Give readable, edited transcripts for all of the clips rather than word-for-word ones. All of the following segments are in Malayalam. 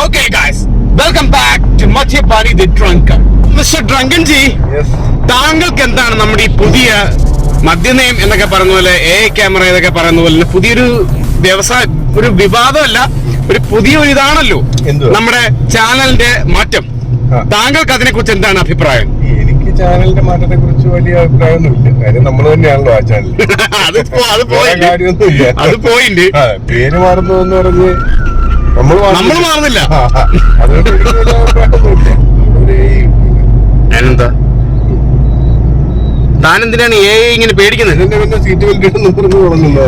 Okay, guys, welcome back to Matyapani the Drunken. Mr. Drunken ji, താങ്കൾക്ക് എന്താണ് നമ്മുടെ ഈ പുതിയ മദ്യനയം എന്നൊക്കെ പറയുന്ന പോലെ ക്യാമറ എന്നൊക്കെ പറയുന്ന പോലെ പുതിയൊരു വ്യവസായ ഒരു വിവാദമല്ല, ഒരു പുതിയൊരു ഇതാണല്ലോ നമ്മുടെ ചാനലിന്റെ മാറ്റം. താങ്കൾക്ക് അതിനെ കുറിച്ച് എന്താണ് അഭിപ്രായം? എനിക്ക് ചാനലിന്റെ മാറ്റത്തെ കുറിച്ച് വലിയ അഭിപ്രായമൊന്നുമില്ല. കാര്യം നമ്മൾ തന്നെയാണല്ലോ ആ ചാനൽ. അത് പോയിന്റ് പേര് മാറുന്നതെന്ന് പറഞ്ഞ് നമ്മൾ മാറുന്നില്ല. എന്താ താനെന്തിനാണ് ഇങ്ങനെ പേടിക്കുന്നത്?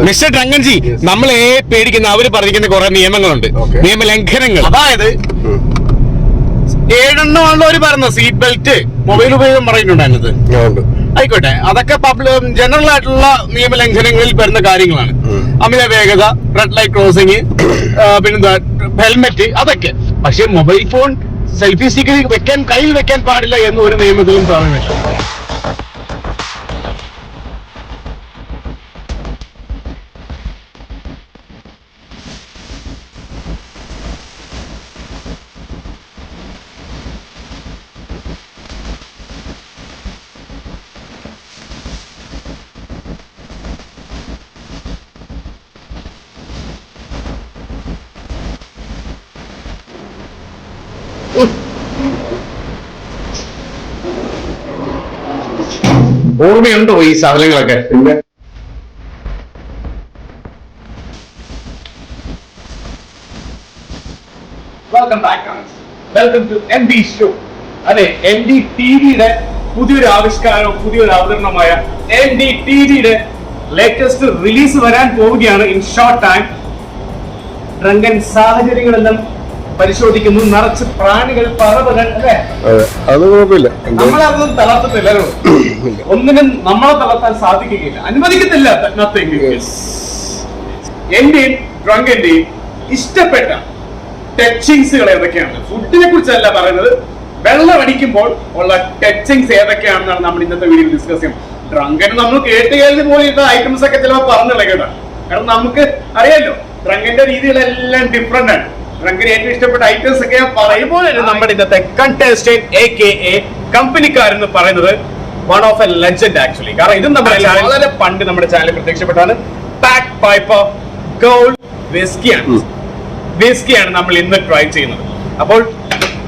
മിസ്റ്റർ ഡ്രങ്കൻ ജി, നമ്മൾ പേടിക്കുന്ന അവര് പറഞ്ഞിരിക്കുന്ന കുറെ നിയമങ്ങളുണ്ട്, നിയമലംഘനങ്ങൾ. അതായത് 7 എണ്ണമാണല്ലോ അവര് പറഞ്ഞത്. സീറ്റ് ബെൽറ്റ്, മൊബൈൽ ഉപയോഗം പറയുന്നുണ്ടായിരുന്നത്. ആയിക്കോട്ടെ, അതൊക്കെ ജനറൽ ആയിട്ടുള്ള നിയമലംഘനങ്ങളിൽ വരുന്ന കാര്യങ്ങളാണ്. അമിത വേഗത, റെഡ് ലൈറ്റ് ക്രോസിംഗ്, പിന്നെന്താ ഹെൽമെറ്റ്, അതൊക്കെ. പക്ഷെ മൊബൈൽ ഫോൺ സെൽഫി സ്റ്റിക്ക് കയ്യിൽ വെക്കാൻ പാടില്ല എന്ന് ഒരു നിയമത്തിലും പറയുന്നില്ല. ഓർമ്മയുണ്ടോ ഈ സാധനങ്ങളൊക്കെ? അതെ, NDTVയുടെ പുതിയൊരു ആവിഷ്കാരവും പുതിയൊരു അവതരണമായ NDTVയുടെ ലേറ്റസ്റ്റ് റിലീസ് വരാൻ പോവുകയാണ് ഇൻ ഷോർട്ട് ടൈം. ഡ്രങ്കൻ സാഹചര്യങ്ങളെല്ലാം പരിശോധിക്കുന്നു. നിറച്ച് പ്രാണികൾ, പറവകൾ, അല്ലേ? അത് കുഴപ്പമില്ല. നമ്മളതൊന്നും തളർത്തത്തില്ലല്ലോ. ഒന്നിനും നമ്മളെ തളർത്താൻ സാധിക്കുകയില്ല, അനുവദിക്കത്തില്ല. എന്റെയും ഡ്രങ്കന്റെയും ഇഷ്ടപ്പെട്ട ടച്ചിങ്സുകൾ ഏതൊക്കെയാണ്? ഫുഡിനെ കുറിച്ചല്ല പറയുന്നത്, വെള്ളം അടിക്കുമ്പോൾ ഉള്ള ടച്ചിങ്സ് ഏതൊക്കെയാണെന്നാണ് നമ്മൾ ഇന്നത്തെ വീഡിയോ ഡിസ്കസ് ചെയ്യുന്നത്. ഡ്രങ്കന് നമ്മൾ കേട്ടുകേൾവി പോലെയുള്ള ഐറ്റംസ് ഒക്കെ ചിലപ്പോൾ പറഞ്ഞില്ല കേട്ടോ. കാരണം നമുക്ക് അറിയാലോ ഡ്രങ്കന്റെ രീതികളെല്ലാം ഡിഫറെന്റ് ആണ്. ഡ്രങ്കിന് ഏറ്റവും ഇഷ്ടപ്പെട്ട ഐറ്റംസ് ഒക്കെ പറയുമ്പോൾ നമ്മുടെ ഇന്നത്തെ കണ്ടസ്റ്റന്റ് AKA കമ്പനിക്കാരെന്ന് പറയുന്നത് one of A legend actually. കാരണം ഇതും നമ്മുടെ വളരെ പണ്ട് നമ്മുടെ ചാനലിൽ പ്രത്യക്ഷപ്പെട്ടാണ്. പാക്ക് പൈപ്പർ ഗോൾഡ് വിസ്കിയാണ് നമ്മൾ ഇന്ന് ട്രൈ ചെയ്യുന്നത്. അപ്പോൾ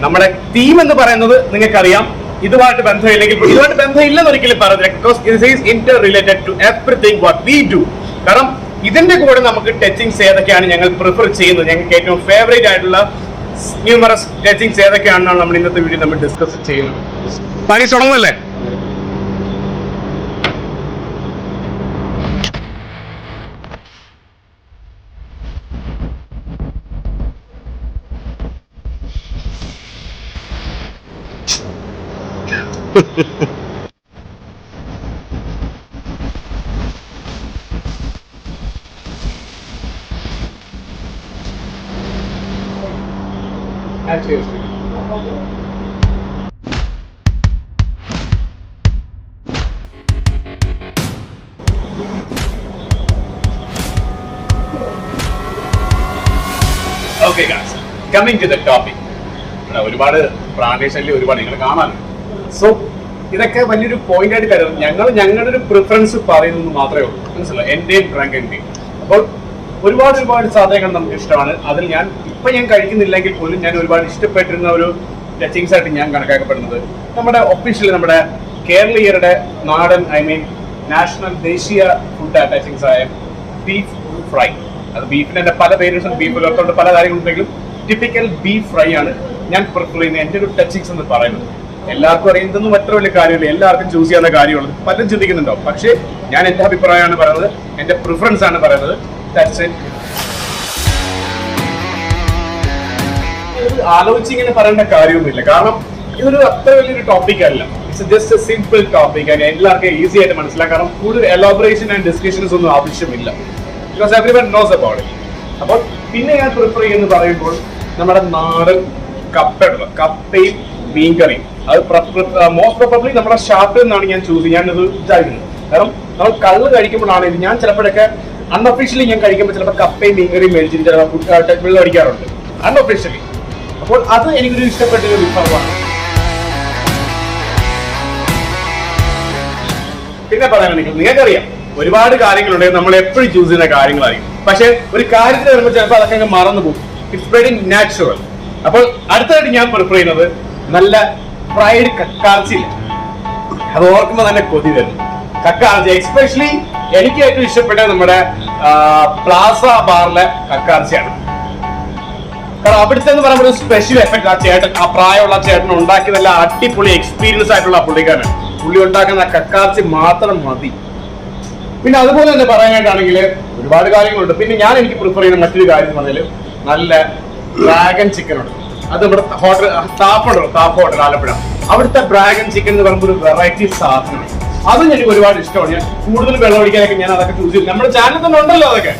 നമ്മുടെ തീം എന്ന് പറയുന്നത് നിങ്ങൾക്കറിയാം, ഇതുമായിട്ട് ബന്ധമില്ലെങ്കിൽ ഇതുമായിട്ട് ബന്ധമില്ലെന്ന് ഒരിക്കലും പറയുന്നില്ല. Because it is interrelated to everything what we do. കാരണം ഇതിന്റെ കൂടെ നമുക്ക് ടച്ചിങ്സ് ഏതൊക്കെയാണ് ഞങ്ങൾ പ്രിഫർ ചെയ്യുന്നത്, ഞങ്ങൾക്ക് ഏറ്റവും ഫേവറേറ്റ് ആയിട്ടുള്ള ന്യൂമറസ് ടച്ചിങ്സ് ഏതൊക്കെയാണെന്നാണ് നമ്മൾ ഇന്നത്തെ വീഡിയോ നമ്മൾ ഡിസ്കസ് ചെയ്യുന്നത്. പണി തുടങ്ങുന്നല്ലേ? Okay guys, coming to the topic. ഒരുപാട് പ്രാദേശിക ഒരുപാട് നിങ്ങൾ കാണാനുണ്ട്. സോ ഇതൊക്കെ വലിയൊരു പോയിന്റ് ആയിട്ട് കരുതും. ഞങ്ങളുടെ ഒരു പ്രിഫറൻസ് പറയുന്നത് മാത്രമേ ഉള്ളൂ, മനസ്സിലായി? എന്റെയും ഡ്രങ്കന്റെയും. അപ്പോൾ ഒരുപാട് സാധനങ്ങൾ നമുക്ക് ഇഷ്ടമാണ്. അതിൽ ഞാൻ കഴിക്കുന്നില്ലെങ്കിൽ പോലും ഞാൻ ഒരുപാട് ഇഷ്ടപ്പെട്ടിരുന്ന ഒരു ടച്ചിങ്സ് ആയിട്ട് ഞാൻ കണക്കാക്കപ്പെടുന്നത് നമ്മുടെ ഒഫീഷ്യലി നമ്മുടെ കേരളീയരുടെ നാടൻ നാഷണൽ ദേശീയ ഫുഡ് ടച്ചിങ്സ് ആയ ബീഫ് ഫ്രൈ. അത് ബീഫിന് തന്നെ പല പേരുണ്ട്, ബീഫ് പുലർത്തുകൊണ്ട് പല കാര്യങ്ങളുണ്ടെങ്കിലും ടിപ്പിക്കൽ ബീഫ് ഫ്രൈ ആണ് ഞാൻ പ്രിഫർ ചെയ്യുന്നത്. എൻ്റെ ഒരു ടച്ചിങ്സ് എന്ന് പറയുന്നത് എല്ലാവർക്കും അറിയുന്നതൊന്നും അത്ര വലിയ കാര്യമില്ല, എല്ലാവർക്കും ചൂസ് ചെയ്യാവുന്ന കാര്യമുള്ളത് പലരും ചിന്തിക്കുന്നുണ്ടാവും. പക്ഷേ ഞാൻ എൻ്റെ അഭിപ്രായമാണ് പറയുന്നത്, എൻ്റെ പ്രിഫറൻസ് ആണ് പറയുന്നത്. ആലോചിച്ച് ഇങ്ങനെ പറയേണ്ട കാര്യമൊന്നുമില്ല, കാരണം ഇതൊരു അത്ര വലിയൊരു ടോപ്പിക് അല്ല. It's just A simple topic. അതിന് എല്ലാവർക്കും ഈസി ആയിട്ട് മനസ്സിലാക്കാം. കാരണം കൂടുതൽ എലോബറേഷൻ ആൻഡ് ഡിസ്കഷൻസ് ഒന്നും ആവശ്യമില്ല, because everyone knows about it. അപ്പോൾ പിന്നെ ഞാൻ പ്രിഫർ ചെയ്യുന്നത് പറയുമ്പോൾ നമ്മുടെ നാടൻ കപ്പയും മീൻകറിയും. അത് മോസ്റ്റ് പ്രോബബ്ലി നമ്മുടെ ഷാപ്പിൽ നിന്നാണ് ഞാൻ ഞാനിത് വിചാരിക്കുന്നത്. കാരണം നമ്മൾ കള്ള് കഴിക്കുമ്പോഴാണെങ്കിൽ ഞാൻ ചിലപ്പോഴൊക്കെ അൺഒഫീഷ്യലി ഞാൻ കഴിക്കുമ്പോൾ ചിലപ്പോൾ കപ്പയും മീൻകറിയും മേടിച്ചിട്ട് ചിലപ്പോൾ വെള്ളം അടിക്കാറുണ്ട് അൺഒഫീഷ്യലി. അപ്പോൾ അത് എനിക്കൊരു ഇഷ്ടപ്പെട്ട ഒരു വിഭവമാണ്. പിന്നെ പറയാനാണെങ്കിൽ നിങ്ങൾക്കറിയാം ഒരുപാട് കാര്യങ്ങളുണ്ടെങ്കിൽ നമ്മൾ എപ്പോഴും ചൂസ് ചെയ്യുന്ന കാര്യങ്ങളായിരിക്കും. പക്ഷെ ഒരു കാര്യത്തിൽ വരുമ്പോൾ ചിലപ്പോൾ അതൊക്കെ അങ്ങ് മറന്നു പോകും. It's very natural. അപ്പോൾ അടുത്തതായിട്ട് ഞാൻ പ്രിഫർ ചെയ്യുന്നത് നല്ല ഫ്രൈഡ് കക്കാർച്ചി. അത് ഓർക്കുമ്പോൾ തന്നെ കൊതി വരുന്നു. കക്കാർച്ചി എക്സ്പെഷ്യലി എനിക്ക് ഏറ്റവും ഇഷ്ടപ്പെട്ടത് നമ്മുടെ പ്ലാസ ബാറിലെ കക്കാർച്ചിയാണ്. കാരണം അവിടുത്തെ എന്ന് പറയുമ്പോൾ ഒരു സ്പെഷ്യൽ എഫക്ട് ആ ചേട്ടൻ, ആ പ്രായമുള്ള ചേട്ടൻ ഉണ്ടാക്കി നല്ല അടിപൊളി എക്സ്പീരിയൻസ് ആയിട്ടുള്ള പുള്ളിക്കാരൻ. പുള്ളി ഉണ്ടാക്കുന്ന കക്കാർച്ചി മാത്രം മതി. പിന്നെ അതുപോലെ തന്നെ പറയാനായിട്ടാണെങ്കിൽ ഒരുപാട് കാര്യങ്ങളുണ്ട്. പിന്നെ എനിക്ക് പ്രിഫർ ചെയ്യുന്ന മറ്റൊരു കാര്യം എന്ന് പറഞ്ഞാൽ നല്ല ഡ്രാഗൺ ചിക്കൻ ഉണ്ട്. അത് ഇവിടെ ഹോട്ടൽ താപ്പ് ഹോട്ടൽ ആലപ്പുഴ, അവിടുത്തെ ഡ്രാഗൺ ചിക്കൻ എന്ന് പറയുമ്പോൾ ഒരു വെറൈറ്റി സാധനമാണ്. അതും എനിക്ക് ഒരുപാട് ഇഷ്ടമാണ്. ഞാൻ കൂടുതൽ വെള്ളം ഒഴിക്കാനൊക്കെ ഞാൻ അതൊക്കെ ചൂസ് ചെയ്യും. നമ്മുടെ ചാനൽ തന്നെ ഉണ്ടല്ലോ അതൊക്കെ.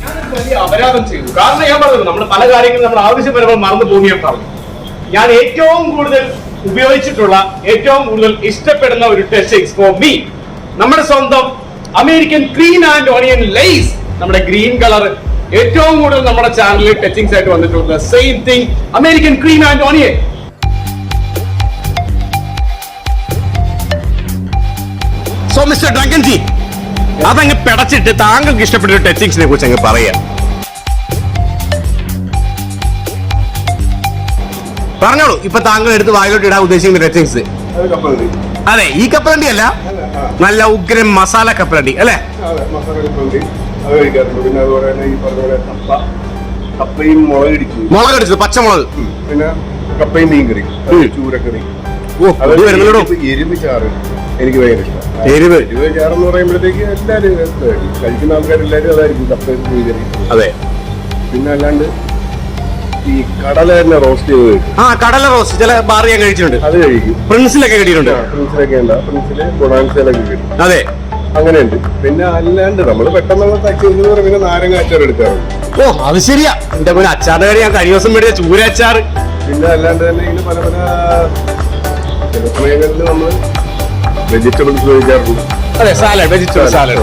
ഞാനൊരു വലിയ അപരാധം ചെയ്തു. കാരണം ഞാൻ പറഞ്ഞത് നമ്മൾ പല കാര്യങ്ങളും നമ്മൾ ആവശ്യം വരുമ്പോൾ മറന്നു പോകുകയും പറഞ്ഞു. ഞാൻ ഏറ്റവും കൂടുതൽ ഉപയോഗിച്ചിട്ടുള്ള, ഏറ്റവും കൂടുതൽ ഇഷ്ടപ്പെടുന്ന ഒരു ടച്ചിങ്സ് ഫോർ മീ, നമ്മുടെ സ്വന്തം American green and onion Lay's. നമ്മുടെ ഗ്രീൻ കളർ ഏറ്റവും കൂടുതൽ നമ്മുടെ ചാനലിൽ ടച്ചിങ്സ് ആയിട്ട് വന്നിട്ടുണ്ട്. Same thing American green and onion. So mister drunken ji, അതങ്ങ് പിടച്ചിട്ട് താങ്കൾക്ക് ഇഷ്ടപ്പെട്ട ഒരു ടച്ചിങ്സിനെ കുറിച്ച് അങ്ങ് പറയാം. പറഞ്ഞോളൂ. ഇപ്പൊ താങ്കൾ എടുത്ത് വായിലോട്ട് ഇടാൻ ഉദ്ദേശിക്കുന്ന ടച്ചിങ്സ്. അതെ, ഈ കപ്പലണ്ടി അല്ല, നല്ല ഉഗ്രൻ മസാല കപ്പലണ്ടി അല്ലേ? മുളകടിച്ചത്, പച്ചമുളക്, പിന്നെ കപ്പയും മീൻകറി, ചൂരക്കറി, എരിവ് ചാറ് എനിക്ക് ഭയങ്കര ഇഷ്ടമാണ്. എരിവ് ചാറെന്ന് പറയുമ്പോഴത്തേക്ക് എല്ലാവരും കഴിക്കുന്ന ആൾക്കാരെല്ലാവരും അതായിരിക്കും കപ്പയും മീൻകറി. അതെ. പിന്നെ അല്ലാണ്ട് ഈ കടല തന്നെ റോസ്റ്റ് ചെയ്ത് കടല റോസ്റ്റ് ചില ബാർ ഞാൻ കഴിച്ചിട്ടുണ്ട്. അത് കഴിക്കും. പ്രിൻസിലൊക്കെ കിട്ടിയിട്ടുണ്ട്. പ്രിൻസിലൊക്കെ ഉണ്ട്. പ്രിൻസില് ഗുണാൻസിലൊക്കെ കിട്ടും. അതെ, അങ്ങനെയുണ്ട്. പിന്നെ അല്ലാണ്ട് നമ്മള് പെട്ടെന്നുള്ള തച്ചി പിന്നെ നാരങ്ങ അച്ചാർ എടുക്കാറുണ്ട്. ഓ അത് ശരിയാ. എന്റെ പോലെ അച്ചാറിന്റെ കാര്യം ഞാൻ കഴിഞ്ഞ ദിവസം മേടിച്ച ചൂര അച്ചാർ. പിന്നെ അല്ലാണ്ട് തന്നെ ഇങ്ങനെ പല പല ചില സമയങ്ങളിൽ നമ്മൾ വെജിറ്റബിൾസ് കഴിക്കാറുണ്ട്. അതെ, സാലഡ്, വെജിറ്റബിൾ സാലഡ്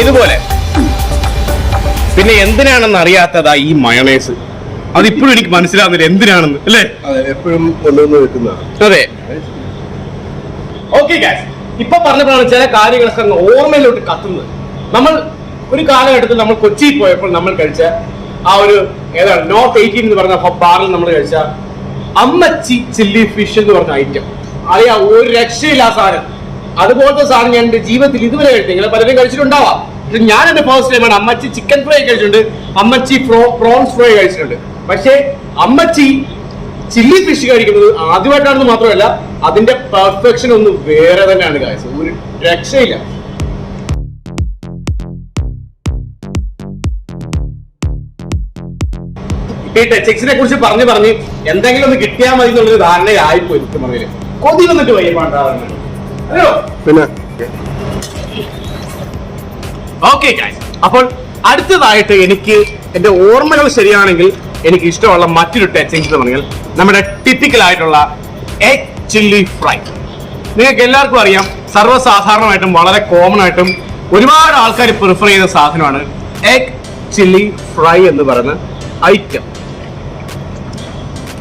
ഇതുപോലെ. പിന്നെ എന്തിനാണെന്ന് അറിയാത്തതാ ഈ മയോണൈസ്. അതിപ്പോഴും എനിക്ക് മനസ്സിലാവുന്നില്ല എന്തിനാണെന്ന്, അല്ലേ? എപ്പോഴും കൊണ്ടുവന്ന് വെക്കുന്നതാണ്. അതെ. ഓക്കെ ഗൈസ്, ഇപ്പൊ പറഞ്ഞപ്പോഴാണ് ചില കാര്യങ്ങളൊക്കെ അങ്ങ് ഓർമ്മയിലോട്ട് കത്തുന്നത്. നമ്മൾ ഒരു കാലഘട്ടത്തിൽ നമ്മൾ കൊച്ചിയിൽ പോയപ്പോൾ നമ്മൾ കഴിച്ച ആ ഒരു ഏതാണ് നോർത്ത് 18 എന്ന് പറഞ്ഞ ബാറിൽ നമ്മൾ കഴിച്ച അമ്മച്ചി ചില്ലി ഫിഷ് എന്ന് പറഞ്ഞ ഐറ്റം. അറിയാ, ഒരു രക്ഷയില്ല ആ സാധനം. അതുപോലത്തെ സാധനം ഞാൻ എന്റെ ജീവിതത്തിൽ ഇതുവരെ കഴിച്ചില്ല. പലരും കഴിച്ചിട്ടുണ്ടാവാം. ഞാൻ എന്റെ ഫസ്റ്റ് ടൈമാണ് അമ്മച്ചി ചിക്കൻ ഫ്രൈ കഴിച്ചിട്ടുണ്ട്, അമ്മച്ചി പ്രോൺസ് ഫ്രൈ കഴിച്ചിട്ടുണ്ട്. പക്ഷേ അമ്മച്ചി ചില്ലി ഫിഷ് കഴിക്കുന്നത് ആദ്യമായിട്ടാണെന്ന് മാത്രമല്ല, അതിന്റെ പെർഫെക്ഷൻ ഒന്ന് വേറെ തന്നെയാണ് ഗൈസ്. ഒരു രക്ഷയില്ല. ഈ ടച്ചിങ്സിനെ കുറിച്ച് പറഞ്ഞ് എന്തെങ്കിലും ഒന്ന് കിട്ടിയാൽ മതി എന്നുള്ളൊരു ധാരണയായിപ്പോയി. എനിക്ക് പറഞ്ഞില്ല, കൊതി വന്നിട്ട് വയ്യ പാണ്ടാറുണ്ട്. പിന്നെ ഓക്കെ ഗൈസ്, അപ്പോൾ അടുത്തതായിട്ട് എനിക്ക് എന്റെ ഓർമ്മകൾ ശരിയാണെങ്കിൽ എനിക്ക് ഇഷ്ടമുള്ള മറ്റൊരു ടച്ചിങ്സ് എന്ന് പറഞ്ഞാൽ നമ്മുടെ ടിപ്പിക്കൽ ആയിട്ടുള്ള എഗ് ചില്ലി ഫ്രൈ. നിങ്ങൾക്ക് എല്ലാവർക്കും അറിയാം, സർവ്വസാധാരണമായിട്ടും വളരെ കോമൺ ആയിട്ടും ഒരുപാട് ആൾക്കാർ പ്രിഫർ ചെയ്യുന്ന സാധനമാണ് എഗ് ചില്ലി ഫ്രൈ എന്ന് പറയുന്ന ഐറ്റം.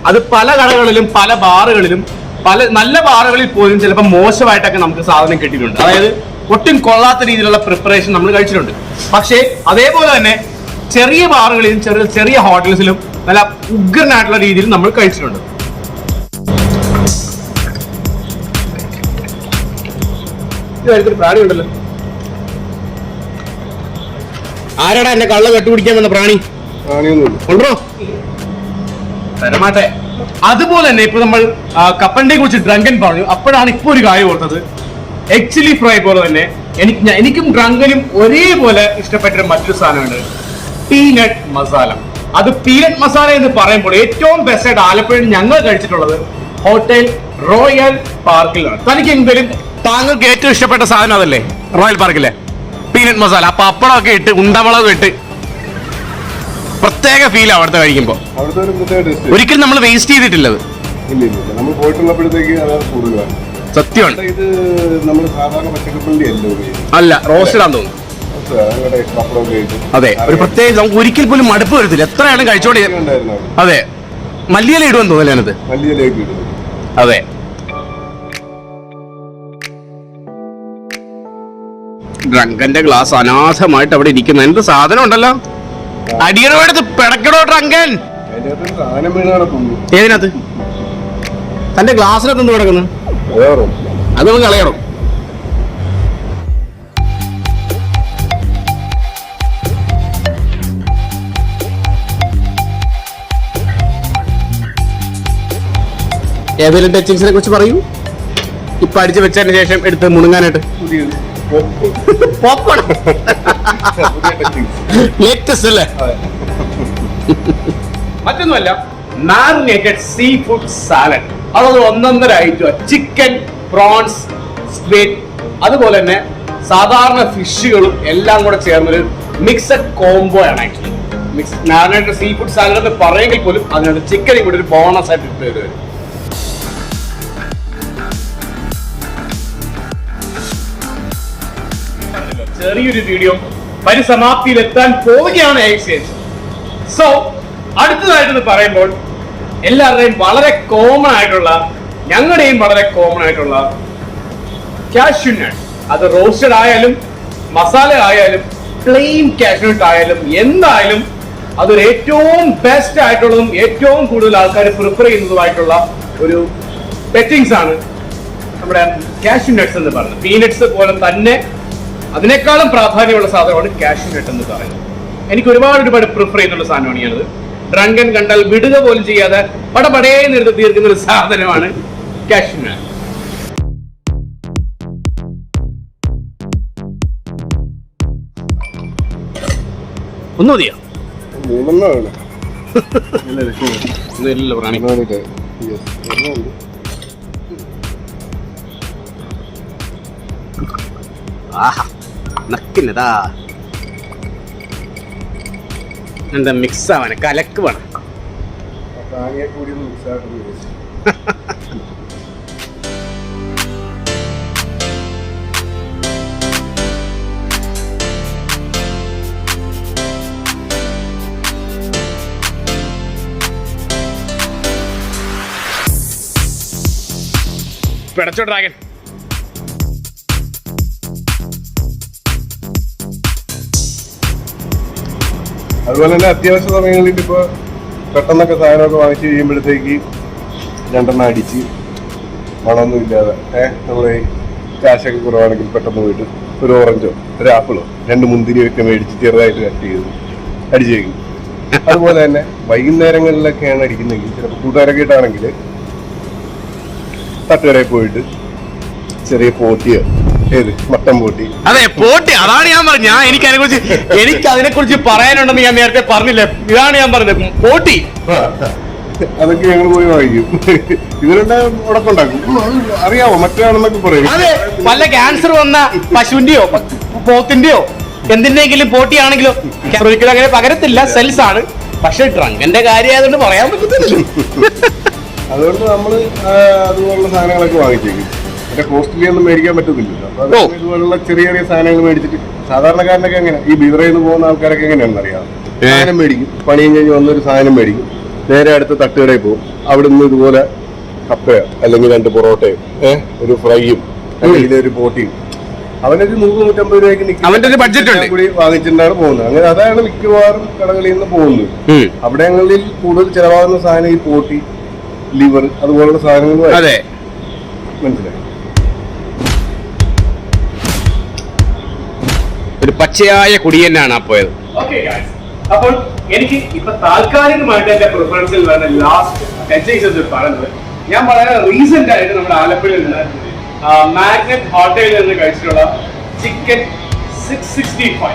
അത് പല കടകളിലും പല ബാറുകളിലും പല നല്ല ബാറുകളിൽ പോലും ചിലപ്പോൾ മോശമായിട്ടൊക്കെ നമുക്ക് സാധനം കിട്ടിയിട്ടുണ്ട്. അതായത് ഒട്ടും കൊള്ളാത്ത രീതിയിലുള്ള പ്രിപ്പറേഷൻ നമ്മൾ കഴിച്ചിട്ടുണ്ട്. പക്ഷേ അതേപോലെ തന്നെ ചെറിയ ബാറുകളിലും ചെറിയ ഹോട്ടൽസിലും നല്ല ഉഗ്രനായിട്ടുള്ള രീതിയിൽ നമ്മൾ കഴിച്ചിട്ടുണ്ട്. ഇതൊരു പ്രാണി ഉണ്ടല്ലോ. ആരാടാ എന്നെ കള്ള കെട്ടുപിടിക്കാൻ വന്ന പ്രാണി? ഉണ്ടോ? തരമാട്ടെ. അതുപോലെ തന്നെ ഇപ്പൊ നമ്മൾ കപ്പലിനെ കുറിച്ച് ഡ്രങ്കൻ പറഞ്ഞു. അപ്പോഴാണ് ഇപ്പൊ ഒരു കാര്യം ഓർത്തത്. എഗ് ചില്ലി ഫ്രൈ പോലെ തന്നെ എനിക്കും ഡ്രങ്കനും ഒരേപോലെ ഇഷ്ടപ്പെട്ട മറ്റൊരു സാധനമുണ്ട്, പീനട്ട് മസാല. അത് പീനട്ട് മസാല എന്ന് പറയുമ്പോൾ ഏറ്റവും ബെസ്റ്റ് ആയിട്ട് ആലപ്പുഴയിൽ ഞങ്ങൾ കഴിച്ചിട്ടുള്ളത് ഹോട്ടൽ റോയൽ പാർക്കിലാണ്. തനിക്ക് എന്തെങ്കിലും താങ്കൾക്ക് ഏറ്റവും ഇഷ്ടപ്പെട്ട സാധനം അതല്ലേ റോയൽ പാർക്കിലെ പീനട്ട് മസാല? അപ്പൊ പപ്പടമൊക്കെ ഇട്ട് ഉണ്ടമുളക് ഇട്ട് പ്രത്യേക ഫീൽ അവിടുത്തെ കഴിക്കുമ്പോൾ. ഒരിക്കലും നമ്മൾ വേസ്റ്റ് ചെയ്തിട്ടില്ലത്. നമ്മൾ പോയിട്ടുള്ളപ്പോഴത്തേക്ക് കൂടുതലാണ്. സത്യമാണ്. ഇത് നമ്മൾ സാധാരണ പച്ചക്കപ്പള്ളി അല്ല, റോസ്റ്റഡ് ആണെന്ന് തോന്നുന്നു. ഞങ്ങളുടെ പപ്പടം കഴിച്ചു. അതെ, ഒരു പ്രത്യേക നമുക്ക് ഒരിക്കൽ പോലും മടുപ്പ് വരത്തില്ല, എത്രയാണ് കഴിച്ചോടെ. ഉണ്ടായിരുന്നു അതെ, മല്ലിയില ഇടുമെന്ന് തോന്നില്ല അതിനകത്ത്. മല്ലിയിലേക്ക് ഇടുന്നു. അതെ, ഡ്രങ്കന്റെ ഗ്ലാസ് അനാഥമായിട്ട് അവിടെ ഇരിക്കുന്ന എന്ത് സാധനം ഉണ്ടല്ലോ. അടിയണോടത്ത് പിടക്കടോ ഡ്രങ്കൻ. അതിന്റെ അകത്ത് സാധനം വീണാണ് തോന്നുന്നു. ഏതിനകത്ത്? തന്റെ ഗ്ലാസ്സിനകത്ത് എന്ത് കിടക്കുന്നു? അത് നമുക്ക് കളയണം. ഏതെങ്കിലും ടച്ചിങ്സിനെ കുറിച്ച് പറയൂ. ഇപ്പൊ അടിച്ചു വെച്ചതിന് ശേഷം എടുത്ത് മുണുങ്ങാനായിട്ട്. ലേറ്റസ്റ്റ് അല്ലേ? മറ്റൊന്നുമല്ല, മാരിനേറ്റഡ് സീ ഫുഡ് സാലഡ്. അതൊരു ഒന്നൊന്നര ഐറ്റം. ചിക്കൻ, പ്രോൺസ്, സ്ക്വിഡ്, അതുപോലെ തന്നെ സാധാരണ ഫിഷുകളും എല്ലാം കൂടെ ചേർന്നൊരു മിക്സഡ് കോംബോ ആണ് actually. Marinated sea food salad എന്ന് പറയുമെങ്കിൽ പോലും അതിനകത്ത് ചിക്കനും കൂടി ഒരു ബോണസ് ആയിട്ട് ഇട്ട് വരും. ചെറിയൊരു വീഡിയോ പരിസമാപ്തിയിലെത്താൻ പോവുകയാണ് എക്സ്ചേഞ്ച്. സോ അടുത്തതായിട്ടെന്ന് പറയുമ്പോൾ എല്ലാവരുടെയും വളരെ കോമൺ ആയിട്ടുള്ള, ഞങ്ങളുടെയും വളരെ കോമൺ ആയിട്ടുള്ള കാഷ്യൂ നട്ട്. അത് റോസ്റ്റഡ് ആയാലും മസാല ആയാലും പ്ലെയിൻ കാഷ്യൂ നട്ട് ആയാലും എന്തായാലും അതൊരു ഏറ്റവും ബെസ്റ്റ് ആയിട്ടുള്ളതും ഏറ്റവും കൂടുതൽ ആൾക്കാർ പ്രിഫർ ചെയ്യുന്നതുമായിട്ടുള്ള ഒരു പെറ്റിങ്സ് ആണ് നമ്മുടെ കാഷ്യൂ നട്ട്സ് എന്ന് പറയുന്നത്. പീനട്സ് പോലെ തന്നെ അതിനേക്കാളും പ്രാധാന്യമുള്ള സാധനമാണ് കാഷ്യൂ നട്ട് എന്ന് പറയുന്നത്. എനിക്ക് ഒരുപാട് പ്രിഫർ ചെയ്യുന്നുള്ള സാധനമാണ് ഞാനത്. ഡ്രങ്കൻ കണ്ടാൽ വിടുക പോലും ചെയ്യാതെ പടപടേന്ന് എടുത്ത് തീർക്കുന്ന ഒരു സാധനമാണ് കാഷ്യൂ നട്ട്. ഒന്ന് മതിയോ? മൂന്നെണ്ണമാണ് പ്രാണി. ആഹാ, നക്കിന്നതാ എന്താ മിക്സ് ആവാന കലക്ക് വേണം. കൂടി മിക്സ് ആയിട്ട് പിടച്ചോ ഡ്രാഗൻ. അതുപോലെ തന്നെ അത്യാവശ്യ സമയങ്ങളിൽ ഇപ്പോൾ പെട്ടെന്നൊക്കെ സാധനമൊക്കെ വാങ്ങിച്ച് കഴിയുമ്പോഴത്തേക്ക് രണ്ടെണ്ണം അടിച്ച് മണമൊന്നും ഇല്ലാതെ നമ്മൾ കാശൊക്കെ കുറവാണെങ്കിൽ പെട്ടെന്ന് പോയിട്ട് ഒരു ഓറഞ്ചോ ഒരു ആപ്പിളോ രണ്ട് മുന്തിരിയൊക്കെ മേടിച്ച് ചെറുതായിട്ട് കട്ട് ചെയ്ത് അടിച്ച് കഴിക്കും. അതുപോലെ തന്നെ വൈകുന്നേരങ്ങളിലൊക്കെയാണ് അടിക്കുന്നതെങ്കിൽ ചിലപ്പോൾ കൂട്ടുകാരൊക്കെ ഇട്ടാണെങ്കിൽ തട്ടുകടയിൽ പോയിട്ട് ചെറിയ പോട്ടിയോ മട്ടൻ പോട്ടി. അതെ, പോട്ടി. അതാണ് ഞാൻ പറഞ്ഞത്. എനിക്ക് അതിനെ കുറിച്ച് പറയാനുണ്ടെന്ന് ഞാൻ നേരത്തെ പറഞ്ഞില്ലേ. ഇതാണ് ഞാൻ പറഞ്ഞത്, പോട്ടി. അതൊക്കെ ഞങ്ങൾ പോയി വാങ്ങിക്കും. ഇതിലുണ്ട് ഉടക്കുണ്ടാക്കും. അറിയാമോ മറ്റാണെന്നൊക്കെ പറയും. അതെ, വല്ല ക്യാൻസർ വന്ന പശുവിന്റെയോ പോത്തിന്റെയോ എന്തിന്റെങ്കിലും പോട്ടിയാണെങ്കിലോ ഒരിക്കലും അങ്ങനെ പകരത്തില്ല, സെൽസ് ആണ്. പക്ഷെ ഡ്രങ്കന്റെ കാര്യം ആയതുകൊണ്ട് പറയാൻ പറ്റത്തില്ലല്ലോ. അതുകൊണ്ട് നമ്മള് അതുപോലുള്ള സാധനങ്ങളൊക്കെ വാങ്ങിച്ചേക്കും. മറ്റേ കോസ്റ്റ്ലി ഒന്നും മേടിക്കാൻ പറ്റത്തില്ലല്ലോ. അപ്പൊ ഇതുപോലുള്ള ചെറിയ ചെറിയ സാധനങ്ങൾ മേടിച്ചിട്ട് സാധാരണക്കാരനൊക്കെ എങ്ങനെ ഈ ബീവറേന്ന് പോകുന്ന ആൾക്കാരൊക്കെ എങ്ങനെയാണെന്ന് അറിയാം. സാധനം മേടിക്കും, പണിയും കഴിഞ്ഞ് വന്നൊരു സാധനം മേടിക്കും, നേരെ അടുത്ത് തട്ടുകടയിൽ പോകും. അവിടെ നിന്ന് ഇതുപോലെ കപ്പയോ അല്ലെങ്കിൽ രണ്ട് പൊറോട്ടയോ ഒരു ഫ്രൈയും അല്ലെങ്കിൽ ഒരു പോട്ടിയും അവനൊരു 100-150 രൂപയ്ക്ക് അവന്റെ ഒരു ബഡ്ജറ്റ് ഉണ്ട് കൂടി വാങ്ങിച്ചിട്ടാണ് പോകുന്നത്. അങ്ങനെ അതാണ് മിക്കവാറും കടകളിൽ നിന്ന് പോകുന്നത്. അവിടെങ്ങളിൽ കൂടുതൽ ചെലവാകുന്ന സാധനം ഈ പോട്ടി, ലിവർ അതുപോലുള്ള സാധനങ്ങൾ. അതെ, മനസ്സിലായി. ഒരു പച്ചയായ കുടി തന്നെയാണ് ആ പോയത്. അപ്പോൾ എനിക്ക് ഇപ്പൊ താൽക്കാലികമായിട്ട് എന്റെ പ്രിഫറൻസിൽ വരുന്ന ലാസ്റ്റ് ടച്ചിങ്സ് പറയുന്നത്, ഞാൻ വളരെ റീസെന്റ് ആയിട്ട് നമ്മുടെ ആലപ്പുഴയിൽ നിന്ന് മാഗ്നറ്റ് ഹോട്ടലിൽ നിന്ന് കഴിച്ചിട്ടുള്ള ചിക്കൻ 665.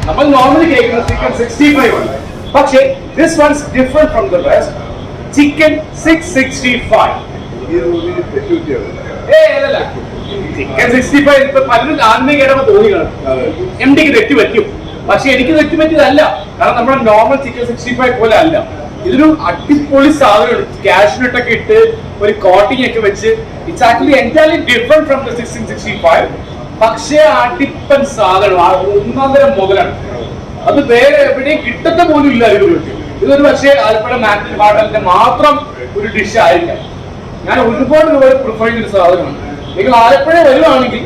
നമ്മൾ നോർമലി കഴിക്കുന്ന ചിക്കൻ 65 ഉണ്ട്, പക്ഷേ this one's different from the rest. Chicken 665. Chicken 65 ഇപ്പൊ പലരും ആദ്യമേ കേട്ടപ്പോ തോന്നി കാണും എം ഡിക്ക് തെറ്റ് പറ്റും. പക്ഷെ എനിക്ക് തെറ്റ് പറ്റിയതല്ല, കാരണം നമ്മുടെ നോർമൽ ചിക്കൻ 65 പോലെ അല്ല. ഇതൊരു അടിപൊളി സാധനമാണ്. കാഷ്യൂ നട്ട് ഒക്കെ ഇട്ട് ഒരു കോട്ടിംഗ് ഒക്കെ വെച്ച് it's actually entirely different from the 665. പക്ഷേ അടിപ്പൻ സാധനം ഒന്നാന്തരം മുതലാണ്. അത് വേറെ എവിടെയും കിട്ടത്ത പോലും ഇല്ല. ഇതൊരു പക്ഷേ ആലപ്പുഴ മാറ്റിൻ ഹോട്ടലിന്റെ മാത്രം ഒരു ഡിഷ് ആയിരിക്കാം. ഞാൻ ഒരുപാട് പ്രിഫർ ചെയ്യുന്ന ഒരു സാധനമാണ്. നിങ്ങൾ ആലപ്പുഴ വരുവാണെങ്കിൽ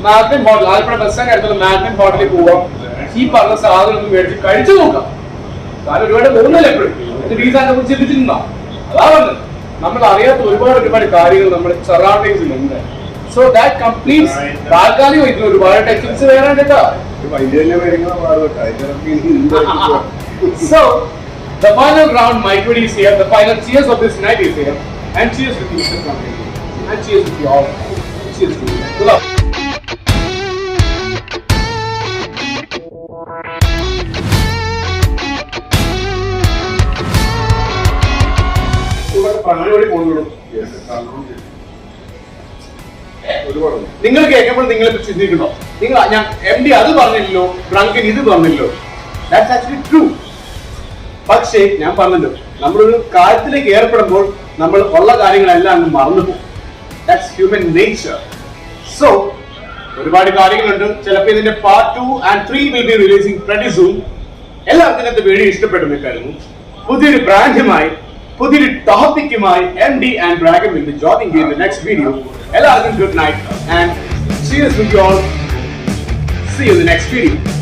മാറ്റിൻ ഹോട്ടൽ, ആലപ്പുഴ ബസ് സ്റ്റാൻഡ് അടുത്തുള്ള മാറ്റിൻ ഹോട്ടലിൽ പോവാം. ഈ പറഞ്ഞ സാധനം ഒന്ന് മേടിച്ച് കഴിച്ചു നോക്കാം. കാരണം ഒരുപാട് പോകുന്നില്ല എപ്പോഴും. റീസാനെ കുറിച്ച് ചിന്തിച്ചിട്ടുണ്ടോ? അതാ പറഞ്ഞത്, നമ്മൾ അറിയാത്ത ഒരുപാട് കാര്യങ്ങൾ നമ്മുടെ സറൗണ്ടിങ്സിൽ ഉണ്ട്. സോ ദാറ്റ് കംപ്ലീറ്റ്സ് താൽക്കാലികമായിട്ടുള്ള ഒരുപാട് ടെക്നിക്സ് വേറെ കേട്ടോ. So the final round, Mike is here. The final cheers of this night is here. And cheers with you, Mr. Company. And cheers with you all. Cheers to you. Good luck. നിങ്ങൾ കേൾക്കുമ്പോൾ നിങ്ങൾ ചിന്തിക്കണോ, നിങ്ങൾ ഞാൻ MD അത് പറഞ്ഞില്ലല്ലോ, ഡ്രങ്കൻ ഇത് പറഞ്ഞില്ലോ. That's actually true. പക്ഷേ ഞാൻ പറഞ്ഞല്ലോ, നമ്മളൊരു കാര്യത്തിലേക്ക് ഏർപ്പെടുമ്പോൾ നമ്മൾ ഉള്ള കാര്യങ്ങളെല്ലാം അങ്ങ് മറന്നു പോകും. That's human nature. സോ ഒരുപാട് കാര്യങ്ങളുണ്ട്. ചിലപ്പോൾ ഇതിന്റെ part 2 and 3 will be releasing pretty soon. എല്ലാവർക്കും ഇന്നത്തെ വീഡിയോ ഇഷ്ടപ്പെടുന്ന കരുതുന്നു. പുതിയൊരു ബ്രാൻഡുമായി പുതിയൊരു ടോപ്പിക്കുമായി MD and Dragon will be joining you in the next video. എല്ലാവർക്കും good night and cheers with you all. See you in the next video.